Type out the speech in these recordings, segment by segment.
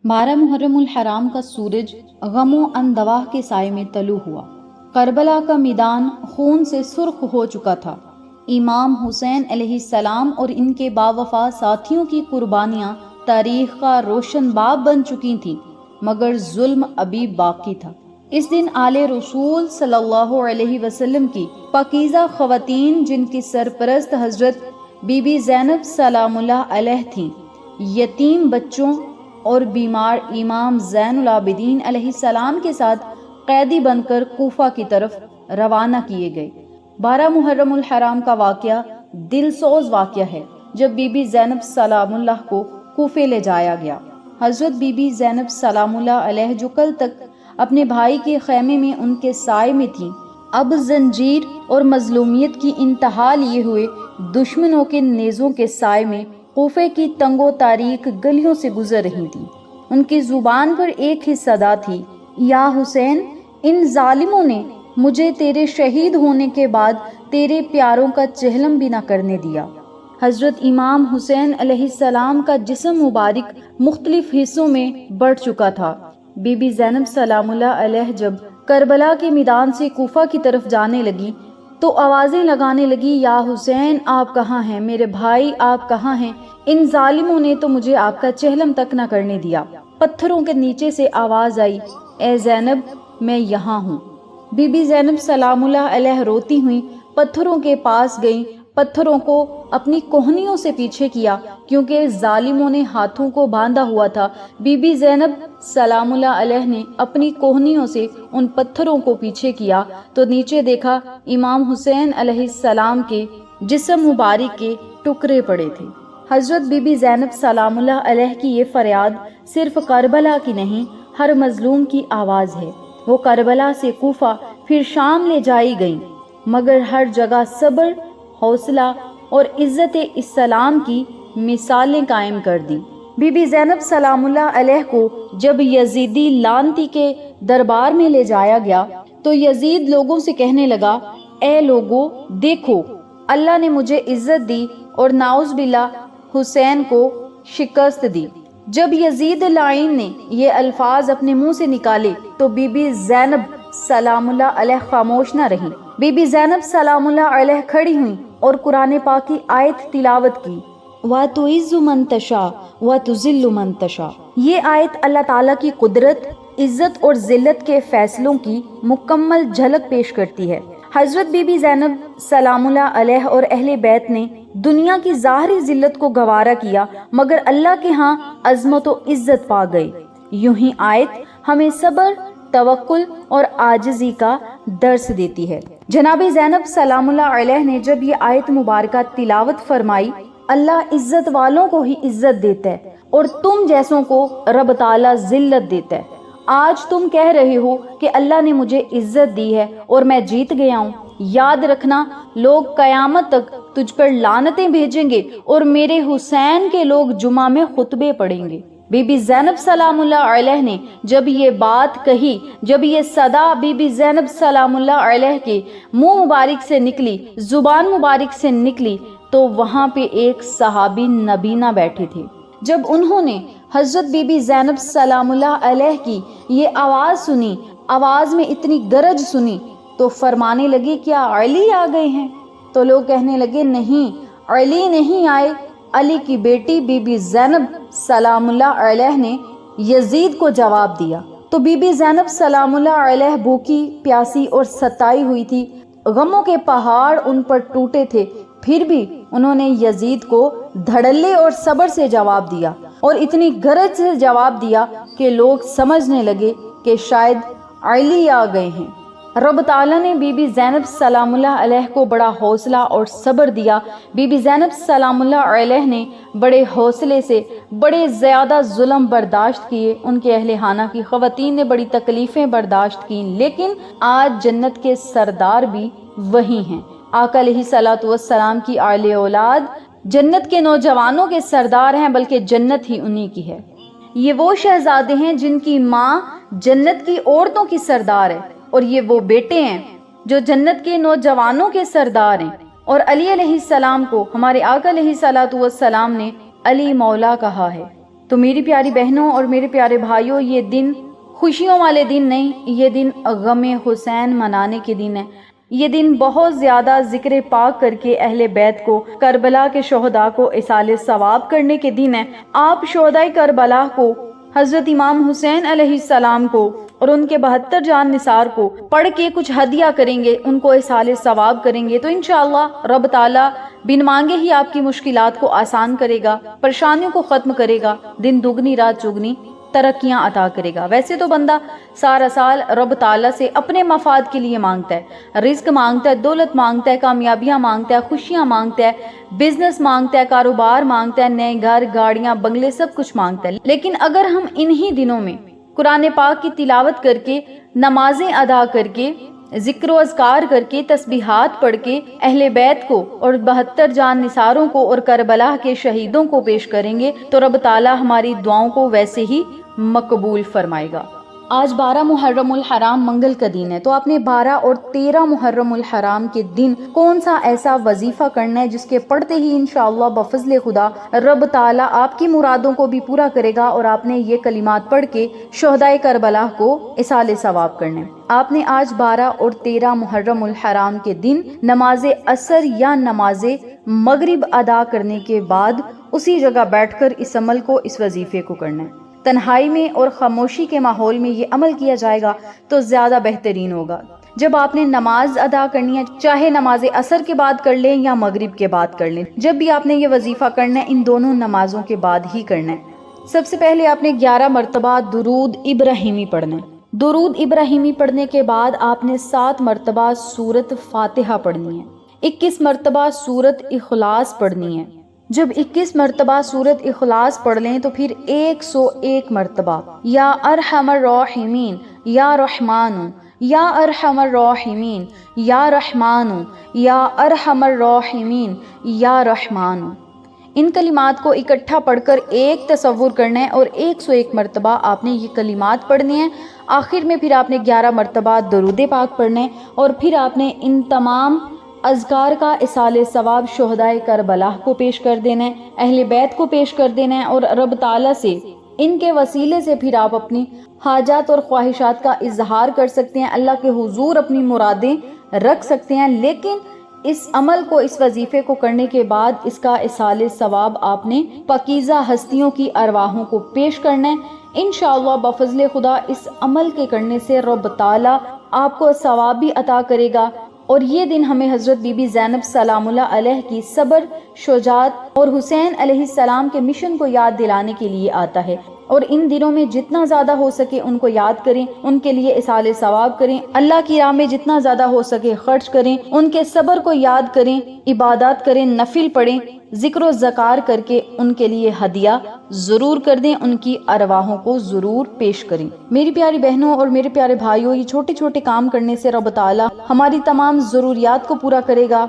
12 محرم الحرام کا سورج غم و اندواہ کے سائے میں طلوع ہوا۔ کربلا کا میدان خون سے سرخ ہو چکا تھا۔ امام حسین علیہ السلام اور ان کے باوفا ساتھیوں کی قربانیاں تاریخ کا روشن باب بن چکی تھیں، مگر ظلم ابھی باقی تھا۔ اس دن آل رسول صلی اللہ علیہ وسلم کی پاکیزہ خواتین، جن کی سرپرست حضرت بی بی زینب سلام اللہ علیہ تھیں، یتیم بچوں اور بیمار امام زین العابدین علیہ السلام کے ساتھ قیدی بن کر کوفہ کی طرف روانہ کیے گئے۔ 12 محرم الحرام کا واقعہ دل سوز واقعہ ہے، جب بی بی زینب سلام اللہ کو کوفے لے جایا گیا۔ حضرت بی بی زینب سلام اللہ علیہ، جو کل تک اپنے بھائی کے خیمے میں ان کے سائے میں تھیں، اب زنجیر اور مظلومیت کی انتہا لیے ہوئے دشمنوں کے نیزوں کے سائے میں کوفے کی تنگ و تاریک گلیوں سے گزر رہی تھیں۔ ان کی زبان پر ایک ہی صدا تھی، یا حسین، ان ظالموں نے مجھے تیرے شہید ہونے کے بعد تیرے پیاروں کا چہلم بھی نہ کرنے دیا۔ حضرت امام حسین علیہ السلام کا جسم مبارک مختلف حصوں میں بڑھ چکا تھا۔ بی بی زینب سلام اللہ علیہ جب کربلا کے میدان سے کوفہ کی طرف جانے لگی تو آوازیں لگانے لگی، یا حسین، آپ کہاں ہیں؟ میرے بھائی، آپ کہاں ہیں؟ ان ظالموں نے تو مجھے آپ کا چہلم تک نہ کرنے دیا۔ پتھروں کے نیچے سے آواز آئی، اے زینب، میں یہاں ہوں۔ بی بی زینب سلام اللہ علیہ روتی ہوئی پتھروں کے پاس گئیں، پتھروں کو اپنی کوہنیوں سے پیچھے کیا، کیونکہ ظالموں نے ہاتھوں کو باندھا ہوا تھا۔ بی بی زینب سلام اللہ علیہ نے اپنی کوہنیوں سے ان پتھروں کو پیچھے کیا تو نیچے دیکھا امام حسین علیہ السلام کے جسم مبارک کے ٹکڑے پڑے تھے۔ حضرت بی بی زینب سلام اللہ علیہ کی یہ فریاد صرف کربلا کی نہیں، ہر مظلوم کی آواز ہے۔ وہ کربلا سے کوفہ پھر شام لے جائی گئیں، مگر ہر جگہ صبر، حوصلہ اور عزت اسلام کی مثالیں قائم کر دیں۔ بی بی زینب سلام اللہ علیہ کو جب یزیدی لعنتی کے دربار میں لے جایا گیا تو یزید لوگوں سے کہنے لگا، اے لوگو، دیکھو، اللہ نے مجھے عزت دی اور نعوذ باللہ حسین کو شکست دی۔ جب یزید لعین نے یہ الفاظ اپنے منہ سے نکالے تو بی بی زینب سلام اللہ علیہ خاموش نہ رہیں۔ بی بی زینب سلام اللہ علیہ کھڑی ہوئیں اور قرآن پاک کی آیت تلاوت کی، وَتُعِزُّ مَن تَشَاءُ وَتُذِلُّ مَن تَشَاءُ۔ یہ آیت اللہ تعالیٰ کی قدرت، عزت اور ذلت کے فیصلوں کی مکمل جھلک پیش کرتی ہے۔ حضرت بی بی زینب سلام اللہ علیہ اور اہل بیت نے دنیا کی ظاہری ذلت کو گوارا کیا، مگر اللہ کے ہاں عظمت و عزت پا گئے۔ یوں ہی آیت ہمیں صبر، توکل اور عاجزی کا درس دیتی ہے۔ جناب زینب سلام اللہ علیہ نے جب یہ آیت مبارکہ تلاوت فرمائی، اللہ عزت والوں کو ہی عزت دیتا ہے اور تم جیسوں کو رب تعالیٰ ذلت دیتا ہے۔ آج تم کہہ رہے ہو کہ اللہ نے مجھے عزت دی ہے اور میں جیت گیا ہوں، یاد رکھنا لوگ قیامت تک تجھ پر لعنتیں بھیجیں گے اور میرے حسین کے لوگ جمعہ میں خطبے پڑھیں گے۔ بی بی زینب سلام اللہ علیہ نے جب یہ بات کہی، جب یہ صدا بی بی زینب سلام اللہ علیہ کے منہ مبارک سے نکلی، زبان مبارک سے نکلی، تو وہاں پہ ایک صحابی نبینا بیٹھے تھے۔ جب انہوں نے حضرت بی بی زینب سلام اللہ علیہ کی یہ آواز سنی، آواز میں اتنی گرج سنی، تو فرمانے لگے، کیا علی آ گئے ہیں؟ تو لوگ کہنے لگے، نہیں، علی نہیں آئے، علی کی بیٹی بی بی زینب سلام اللہ علیہ نے یزید کو جواب دیا۔ تو بی بی زینب سلام اللہ علیہ بھوکی، پیاسی اور ستائی ہوئی تھی، غموں کے پہاڑ ان پر ٹوٹے تھے، پھر بھی انہوں نے یزید کو دھڑلے اور صبر سے جواب دیا اور اتنی گرج سے جواب دیا کہ لوگ سمجھنے لگے کہ شاید علی آ گئے ہیں۔ رب تعالیٰ نے بی بی زینب سلام اللہ علیہ کو بڑا حوصلہ اور صبر دیا۔ بی بی زینب سلام اللہ علیہ نے بڑے حوصلے سے بڑے زیادہ ظلم برداشت کیے، ان کے اہل خانہ کی خواتین نے بڑی تکلیفیں برداشت کیں، لیکن آج جنت کے سردار بھی وہی ہیں۔ آقا علیہ الصلوۃ والسلام کی آل اولاد جنت کے نوجوانوں کے سردار ہیں، بلکہ جنت ہی انہی کی ہے۔ یہ وہ شہزادے ہیں جن کی ماں جنت کی عورتوں کی سردار ہے، اور یہ وہ بیٹے ہیں جو جنت کے نوجوانوں کے سردار ہیں۔ اور علی علیہ السلام کو ہمارے آقا علیہ الصلوۃ والسلام نے علی مولا کہا ہے۔ تو میری پیاری بہنوں اور میرے پیارے بھائیوں، یہ دن خوشیوں والے دن نہیں، یہ دن غم حسین منانے کے دن ہے۔ یہ دن بہت زیادہ ذکر پاک کر کے اہل بیت کو، کربلا کے شہداء کو اصال ثواب کرنے کے دن ہے۔ آپ شہداء کربلا کو، حضرت امام حسین علیہ السلام کو اور ان کے 72 جان نثار کو پڑھ کے کچھ ہدیہ کریں گے، ان کو اصال ثواب کریں گے، تو انشاءاللہ رب تعالیٰ بن مانگے ہی آپ کی مشکلات کو آسان کرے گا، پریشانیوں کو ختم کرے گا، دن دگنی رات چگنی ترقیاں عطا کرے گا۔ ویسے تو بندہ سارا سال رب تعالیٰ سے اپنے مفاد کے لیے مانگتا ہے، رزق مانگتا ہے، دولت مانگتا ہے، کامیابیاں مانگتا ہے، خوشیاں مانگتا ہے، بزنس مانگتا ہے، کاروبار مانگتا ہے، نئے گھر، گاڑیاں، بنگلے، سب کچھ مانگتا ہے۔ لیکن اگر ہم انہی دنوں میں قرآن پاک کی تلاوت کر کے، نمازیں ادا کر کے، ذکر و اذکار کر کے، تسبیحات پڑھ کے اہل بیت کو اور 72 جان نثاروں کو اور کربلا کے شہیدوں کو پیش کریں گے تو رب تعالیٰ ہماری دعاؤں کو ویسے ہی مقبول فرمائے گا۔ آج 12 محرم الحرام منگل کا دن ہے، تو آپ نے 12 اور 13 محرم الحرام کے دن کون سا ایسا وظیفہ کرنا ہے جس کے پڑھتے ہی انشاءاللہ بفضل خدا رب تعالیٰ آپ کی مرادوں کو بھی پورا کرے گا، اور آپ نے یہ کلمات پڑھ کے شہداء کربلا کو اصال ثواب کرنا ہے۔ آپ نے آج 12 اور 13 محرم الحرام کے دن نماز عصر یا نماز مغرب ادا کرنے کے بعد اسی جگہ بیٹھ کر اس عمل کو، اس وظیفے کو کرنا ہے۔ تنہائی میں اور خاموشی کے ماحول میں یہ عمل کیا جائے گا تو زیادہ بہترین ہوگا۔ جب آپ نے نماز ادا کرنی ہے، چاہے نماز عصر کے بعد کر لیں یا مغرب کے بعد کر لیں، جب بھی آپ نے یہ وظیفہ کرنا ہے ان دونوں نمازوں کے بعد ہی کرنا ہے۔ سب سے پہلے آپ نے 11 مرتبہ درود ابراہیمی پڑھنا ہے۔ درود ابراہیمی پڑھنے کے بعد آپ نے 7 مرتبہ سورت فاتحہ پڑھنی ہے، 21 مرتبہ سورت اخلاص پڑھنی ہے۔ جب 21 مرتبہ سورت اخلاص پڑھ لیں تو پھر 101 مرتبہ یا ارحم الراحمین یا رحمان یا ارحم الراحمین یا رحمان یا ارحم الراحمین یا رحمان، ان کلمات کو اکٹھا پڑھ کر ایک تصور کرنا ہے، اور 101 مرتبہ آپ نے یہ کلمات پڑھنے ہیں۔ آخر میں پھر آپ نے 11 مرتبہ درود پاک پڑھنا ہے، اور پھر آپ نے ان تمام اذکار کا اصال ثواب شہداء کربلا کو پیش کر دینا ہے، اہل بیت کو پیش کر دینا ہے، اور رب تعالیٰ سے ان کے وسیلے سے پھر آپ اپنی حاجات اور خواہشات کا اظہار کر سکتے ہیں، اللہ کے حضور اپنی مرادیں رکھ سکتے ہیں۔ لیکن اس عمل کو، اس وظیفے کو کرنے کے بعد اس کا اصال ثواب آپ نے پاکیزہ ہستیوں کی ارواحوں کو پیش کرنا ہے۔ انشاءاللہ بفضل خدا اس عمل کے کرنے سے رب تعالیٰ آپ کو ثواب بھی عطا کرے گا، اور یہ دن ہمیں حضرت بی بی زینب سلام اللہ علیہ کی صبر، شجاعت اور حسین علیہ السلام کے مشن کو یاد دلانے کے لیے آتا ہے، اور ان دنوں میں جتنا زیادہ ہو سکے ان کو یاد کریں، ان کے لیے اصال ثواب کریں، اللہ کی راہ میں جتنا زیادہ ہو سکے خرچ کریں، ان کے صبر کو یاد کریں، عبادات کریں، نفل پڑھیں، ذکر و ذکار کر کے ان کے لیے ہدیہ ضرور کر دیں، ان کی ارواحوں کو ضرور پیش کریں۔ میری پیاری بہنوں اور میرے پیارے بھائیوں، یہ چھوٹے چھوٹے کام کرنے سے رب تعالیٰ ہماری تمام ضروریات کو پورا کرے گا۔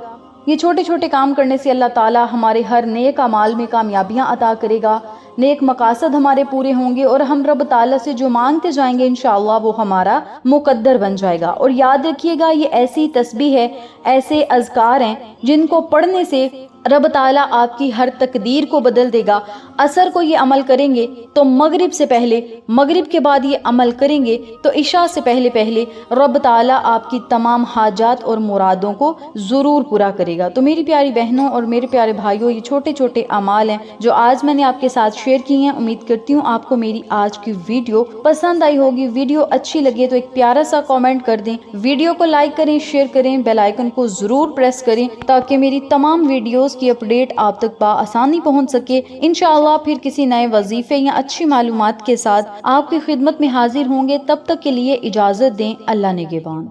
یہ چھوٹے چھوٹے کام کرنے سے اللہ تعالیٰ ہمارے ہر نیک اعمال میں کامیابیاں عطا کرے گا، نیک مقاصد ہمارے پورے ہوں گے، اور ہم رب تعالیٰ سے جو مانگتے جائیں گے انشاءاللہ وہ ہمارا مقدر بن جائے گا۔ اور یاد رکھیے گا، یہ ایسی تسبیح ہے، ایسے اذکار ہیں جن کو پڑھنے سے رب تعالیٰ آپ کی ہر تقدیر کو بدل دے گا۔ عصر کو یہ عمل کریں گے تو مغرب سے پہلے، مغرب کے بعد یہ عمل کریں گے تو عشاء سے پہلے پہلے رب تعالیٰ آپ کی تمام حاجات اور مرادوں کو ضرور پورا کرے گا۔ تو میری پیاری بہنوں اور میرے پیارے بھائیوں، یہ چھوٹے چھوٹے اعمال ہیں جو آج میں نے آپ کے ساتھ شیئر کی ہیں۔ امید کرتی ہوں آپ کو میری آج کی ویڈیو پسند آئی ہوگی۔ ویڈیو اچھی لگے تو ایک پیارا سا کامنٹ کر دیں، ویڈیو کو لائک کریں، شیئر کریں، بیل آئیکن کو ضرور پریس کریں تاکہ میری تمام ویڈیوز کی اپڈیٹ آپ تک بآسانی پہنچ سکے۔ انشاءاللہ پھر کسی نئے وظیفے یا اچھی معلومات کے ساتھ آپ کی خدمت میں حاضر ہوں گے۔ تب تک کے لیے اجازت دیں، اللہ نگہبان۔